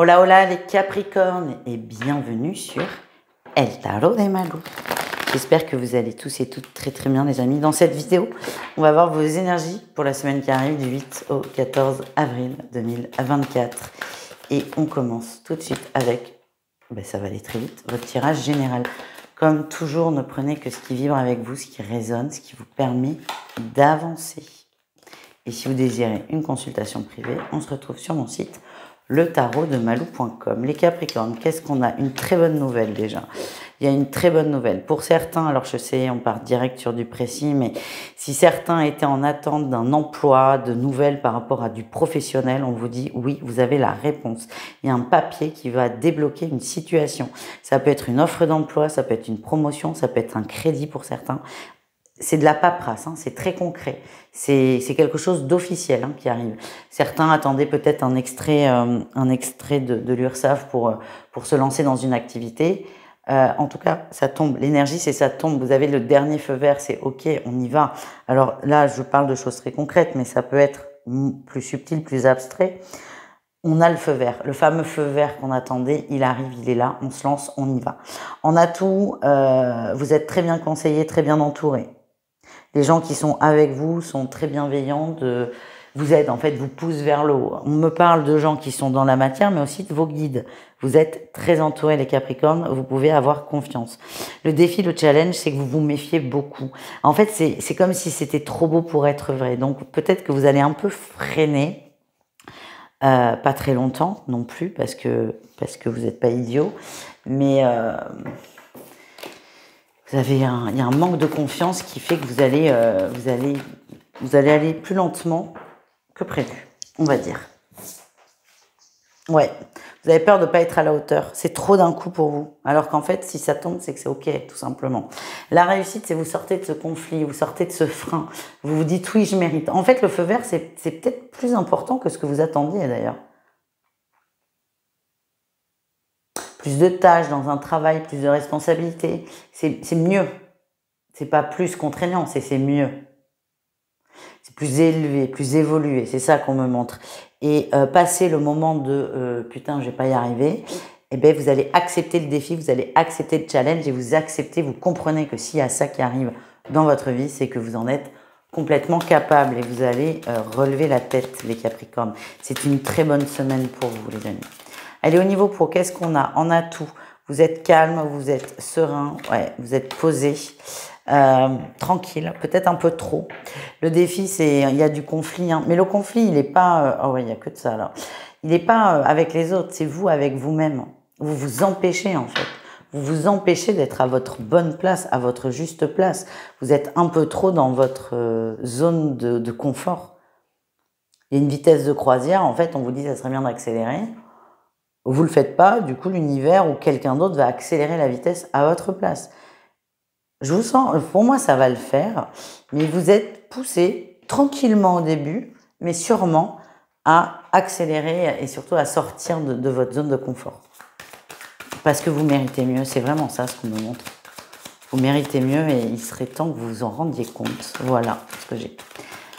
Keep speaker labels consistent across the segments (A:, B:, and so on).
A: Hola hola les Capricornes et bienvenue sur El Tarot de Malou. J'espère que vous allez tous et toutes très très bien les amis. Dans cette vidéo, on va voir vos énergies pour la semaine qui arrive du 8 au 14 avril 2024. Et on commence tout de suite avec, ça va aller très vite, votre tirage général. Comme toujours, ne prenez que ce qui vibre avec vous, ce qui résonne, ce qui vous permet d'avancer. Et si vous désirez une consultation privée, on se retrouve sur mon site letarotdemalou.com. Les Capricornes, qu'est-ce qu'on a? Une très bonne nouvelle déjà. Il y a une très bonne nouvelle. Pour certains, alors je sais, on part direct sur du précis, mais si certains étaient en attente d'un emploi, de nouvelles par rapport à du professionnel, on vous dit oui, vous avez la réponse. Il y a un papier qui va débloquer une situation. Ça peut être une offre d'emploi, ça peut être une promotion, ça peut être un crédit pour certains. C'est de la paperasse, hein, c'est très concret. C'est quelque chose d'officiel qui arrive. Certains attendaient peut-être un extrait de l'URSSAF pour se lancer dans une activité. En tout cas, ça tombe. L'énergie, c'est ça tombe. Vous avez le dernier feu vert, c'est OK, on y va. Alors là, je parle de choses très concrètes, mais ça peut être plus subtil, plus abstrait. On a le feu vert, le fameux feu vert qu'on attendait, il arrive, il est là, on se lance, on y va. En atout, vous êtes très bien conseillé, très bien entouré. Les gens qui sont avec vous sont très bienveillants, vous aident, en fait, vous poussent vers le haut. On me parle de gens qui sont dans la matière, mais aussi de vos guides. Vous êtes très entourés, les Capricornes, vous pouvez avoir confiance. Le défi, le challenge, c'est que vous vous méfiez beaucoup. En fait, c'est comme si c'était trop beau pour être vrai. Donc, peut-être que vous allez un peu freiner, pas très longtemps non plus, parce que vous n'êtes pas idiot, mais il y a un manque de confiance qui fait que vous allez aller plus lentement que prévu, on va dire. Ouais, vous avez peur de ne pas être à la hauteur. C'est trop d'un coup pour vous. Alors qu'en fait, si ça tombe, c'est que c'est OK, tout simplement. La réussite, c'est vous sortez de ce conflit, vous sortez de ce frein. Vous vous dites, oui, je mérite. En fait, le feu vert, c'est peut-être plus important que ce que vous attendiez, d'ailleurs. Plus de tâches dans un travail, plus de responsabilités. C'est mieux. C'est pas plus contraignant, c'est mieux. C'est plus élevé, plus évolué. C'est ça qu'on me montre. Et passer le moment de putain, je vais pas y arriver, eh ben vous allez accepter le défi, vous allez accepter le challenge et vous comprenez que s'il y a ça qui arrive dans votre vie, c'est que vous en êtes complètement capable et vous allez relever la tête, les Capricornes. C'est une très bonne semaine pour vous, les amis. Allez, au niveau pro, qu'est-ce qu'on a? On a tout. Vous êtes calme, vous êtes serein, ouais, vous êtes posé, tranquille, peut-être un peu trop. Le défi, il y a du conflit, mais le conflit, il n'est pas, oh ouais, il y a que de ça là. Il n'est pas avec les autres, c'est vous avec vous-même. Vous vous empêchez en fait. Vous vous empêchez d'être à votre bonne place, à votre juste place. Vous êtes un peu trop dans votre zone de confort. Il y a une vitesse de croisière, en fait, on vous dit ça serait bien d'accélérer. Vous le faites pas, du coup l'univers ou quelqu'un d'autre va accélérer la vitesse à votre place. Je vous sens, pour moi ça va le faire, mais vous êtes poussé tranquillement au début, mais sûrement à accélérer et surtout à sortir de votre zone de confort. Parce que vous méritez mieux, c'est vraiment ça ce qu'on me montre. Vous méritez mieux et il serait temps que vous vous en rendiez compte. Voilà ce que j'ai.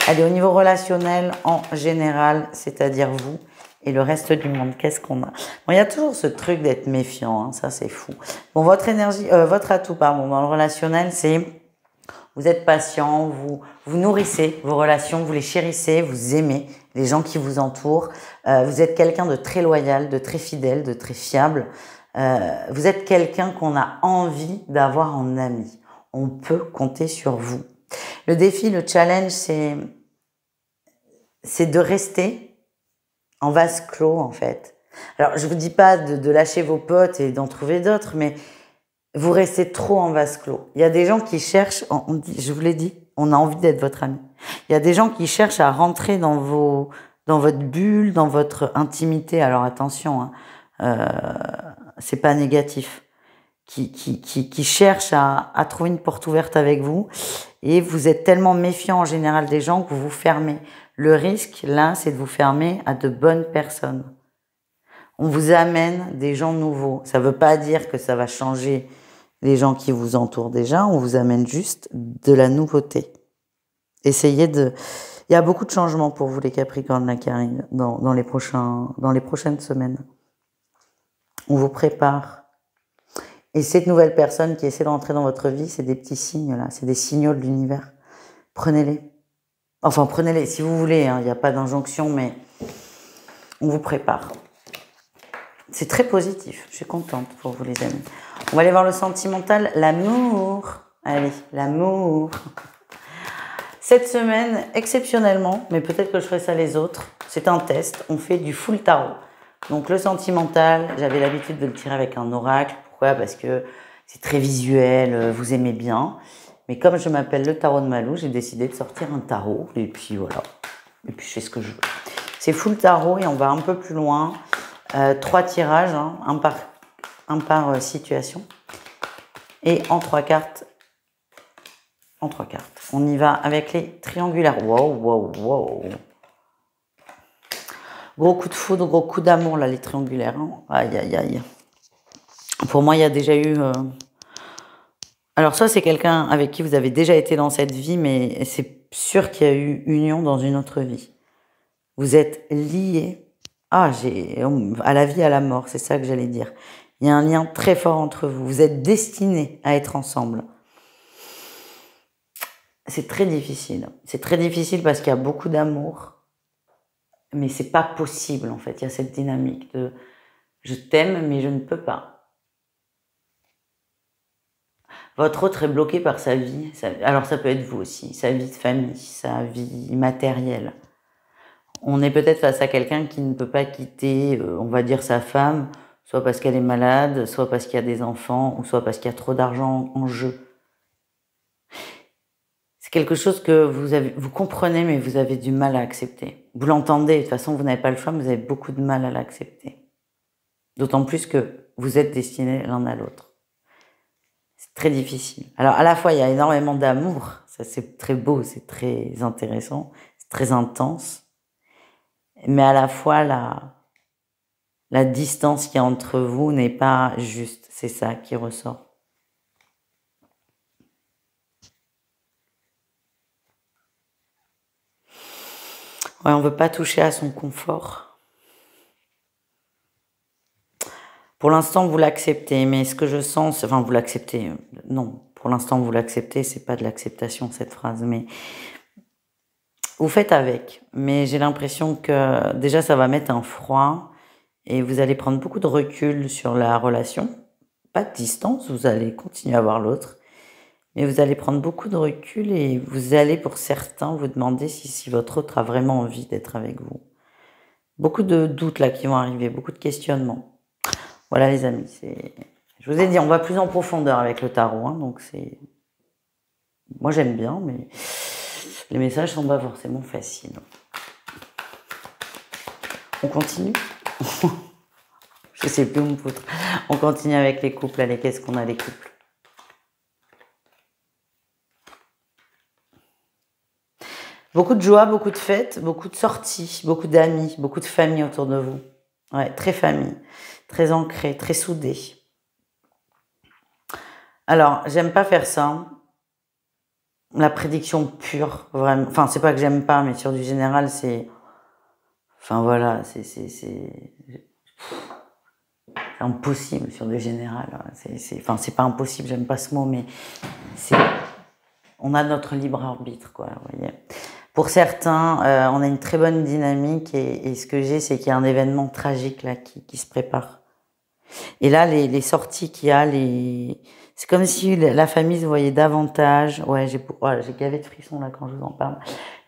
A: Allez, au niveau relationnel en général, c'est-à-dire vous et le reste du monde, qu'est-ce qu'on a? Bon, il y a toujours ce truc d'être méfiant, ça c'est fou. Bon, votre atout, pardon, dans le relationnel, c'est vous êtes patient, vous nourrissez vos relations, vous les chérissez, vous aimez les gens qui vous entourent. Vous êtes quelqu'un de très loyal, de très fidèle, de très fiable. Vous êtes quelqu'un qu'on a envie d'avoir en ami. On peut compter sur vous. Le défi, le challenge, c'est de rester en vase clos, en fait. Alors, je vous dis pas de lâcher vos potes et d'en trouver d'autres, mais vous restez trop en vase clos. Il y a des gens qui cherchent, je vous l'ai dit, on a envie d'être votre ami. Il y a des gens qui cherchent à rentrer dans votre bulle, dans votre intimité. Alors attention, c'est pas négatif. Qui cherchent à trouver une porte ouverte avec vous. Et vous êtes tellement méfiant en général des gens que vous vous fermez. Le risque, là, c'est de vous fermer à de bonnes personnes. On vous amène des gens nouveaux. Ça ne veut pas dire que ça va changer les gens qui vous entourent déjà. On vous amène juste de la nouveauté. Il y a beaucoup de changements pour vous, les Capricornes, là, qui arrivent dans les prochaines semaines. On vous prépare. Et cette nouvelle personne qui essaie d'entrer dans votre vie, c'est des petits signes là, c'est des signaux de l'univers. Prenez-les. Enfin, prenez-les si vous voulez, il n'y a pas d'injonction, mais on vous prépare. C'est très positif, je suis contente pour vous les amis. On va aller voir le sentimental, l'amour. Allez, l'amour. Cette semaine, exceptionnellement, mais peut-être que je ferai ça les autres, c'est un test, on fait du full tarot. Donc le sentimental, j'avais l'habitude de le tirer avec un oracle. Pourquoi? Parce que c'est très visuel, vous aimez bien. Mais comme je m'appelle le tarot de Malou, j'ai décidé de sortir un tarot. Et puis voilà. Et puis je fais ce que je veux. C'est full tarot et on va un peu plus loin. 3 tirages, hein, un par situation. Et en 3 cartes. En 3 cartes. On y va avec les triangulaires. Wow, wow, wow. Gros coup de foudre, gros coup d'amour, là, les triangulaires. Hein. Aïe, aïe, aïe. Pour moi, il y a déjà eu... Alors ça, c'est quelqu'un avec qui vous avez déjà été dans cette vie, mais c'est sûr qu'il y a eu union dans une autre vie. Vous êtes liés à la vie, à la mort, c'est ça que j'allais dire. Il y a un lien très fort entre vous. Vous êtes destinés à être ensemble. C'est très difficile. C'est très difficile parce qu'il y a beaucoup d'amour. Mais c'est pas possible, en fait. Il y a cette dynamique de « je t'aime, mais je ne peux pas ». Votre autre est bloqué par sa vie. Alors, ça peut être vous aussi. Sa vie de famille, sa vie matérielle. On est peut-être face à quelqu'un qui ne peut pas quitter, on va dire, sa femme, soit parce qu'elle est malade, soit parce qu'il y a des enfants, ou soit parce qu'il y a trop d'argent en jeu. C'est quelque chose que vous comprenez, mais vous avez du mal à accepter. Vous l'entendez, de toute façon, vous n'avez pas le choix, mais vous avez beaucoup de mal à l'accepter. D'autant plus que vous êtes destinés l'un à l'autre. C'est très difficile. Alors, à la fois, il y a énormément d'amour. Ça, c'est très beau, c'est très intéressant, c'est très intense. Mais à la fois, la distance qu'il y a entre vous n'est pas juste. C'est ça qui ressort. Ouais, on veut pas toucher à son confort. Pour l'instant, vous l'acceptez, mais ce que je sens, enfin, vous l'acceptez. Non, pour l'instant, vous l'acceptez, c'est pas de l'acceptation, cette phrase, mais vous faites avec. Mais j'ai l'impression que, déjà, ça va mettre un froid et vous allez prendre beaucoup de recul sur la relation. Pas de distance, vous allez continuer à voir l'autre. Mais vous allez prendre beaucoup de recul et vous allez, pour certains, vous demander si votre autre a vraiment envie d'être avec vous. Beaucoup de doutes là qui vont arriver, beaucoup de questionnements. Voilà les amis, je vous ai dit, on va plus en profondeur avec le tarot, hein, donc c'est... Moi j'aime bien, mais les messages sont pas forcément faciles. On continue. Je sais plus où me foutre. On continue avec les couples. Allez, qu'est-ce qu'on a les couples? Beaucoup de joie, beaucoup de fêtes, beaucoup de sorties, beaucoup d'amis, beaucoup de famille autour de vous. Ouais, très famille, très ancrée, très soudée. Alors, j'aime pas faire ça. La prédiction pure, vraiment. Enfin, c'est pas que j'aime pas, mais sur du général, c'est... Enfin, voilà, c'est impossible sur du général. Enfin, c'est pas impossible, j'aime pas ce mot, mais c'est... On a notre libre arbitre, quoi, vous voyez. Pour certains, on a une très bonne dynamique et ce que j'ai, c'est qu'il y a un événement tragique là qui se prépare. Et là, les sorties qu'il y a, c'est comme si la famille se voyait davantage. Ouais, j'ai gavé de frissons là quand je vous en parle.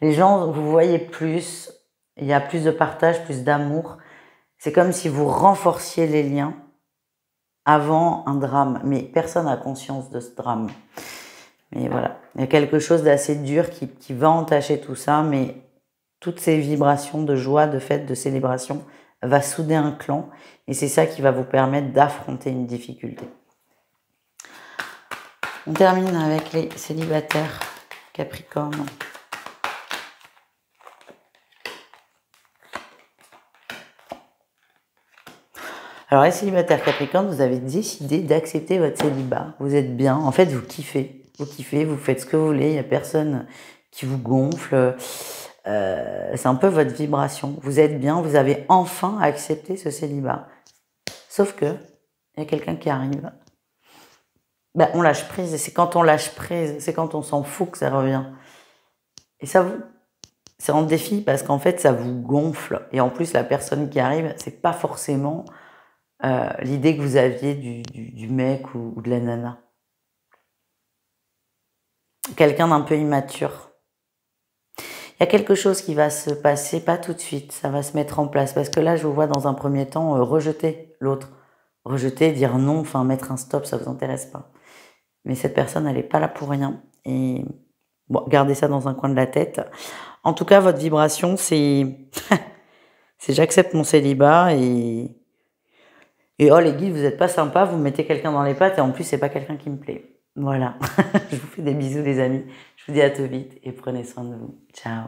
A: Les gens, vous voyez plus, il y a plus de partage, plus d'amour. C'est comme si vous renforciez les liens avant un drame. Mais personne n'a conscience de ce drame. Mais voilà, il y a quelque chose d'assez dur qui va entacher tout ça, mais toutes ces vibrations de joie, de fête, de célébration va souder un clan et c'est ça qui va vous permettre d'affronter une difficulté. On termine avec les célibataires Capricorne. Alors les célibataires Capricorne, vous avez décidé d'accepter votre célibat. Vous êtes bien, en fait vous kiffez. Vous kiffez, vous faites ce que vous voulez, il n'y a personne qui vous gonfle. C'est un peu votre vibration. Vous êtes bien, vous avez enfin accepté ce célibat. Sauf que, il y a quelqu'un qui arrive. Ben, on lâche prise, et c'est quand on lâche prise, c'est quand on s'en fout que ça revient. Et ça vous... C'est en défi parce qu'en fait, ça vous gonfle. Et en plus, la personne qui arrive, c'est pas forcément l'idée que vous aviez du mec ou de la nana. Quelqu'un d'un peu immature. Il y a quelque chose qui va se passer, pas tout de suite, ça va se mettre en place. Parce que là, je vous vois dans un premier temps rejeter l'autre. Rejeter, dire non, enfin mettre un stop, ça vous intéresse pas. Mais cette personne, elle est pas là pour rien. Et bon, gardez ça dans un coin de la tête. En tout cas, votre vibration, c'est c'est j'accepte mon célibat et oh les guides, vous êtes pas sympa, vous mettez quelqu'un dans les pattes et en plus, c'est pas quelqu'un qui me plaît. Voilà. Je vous fais des bisous les amis. Je vous dis à tout vite et prenez soin de vous. Ciao.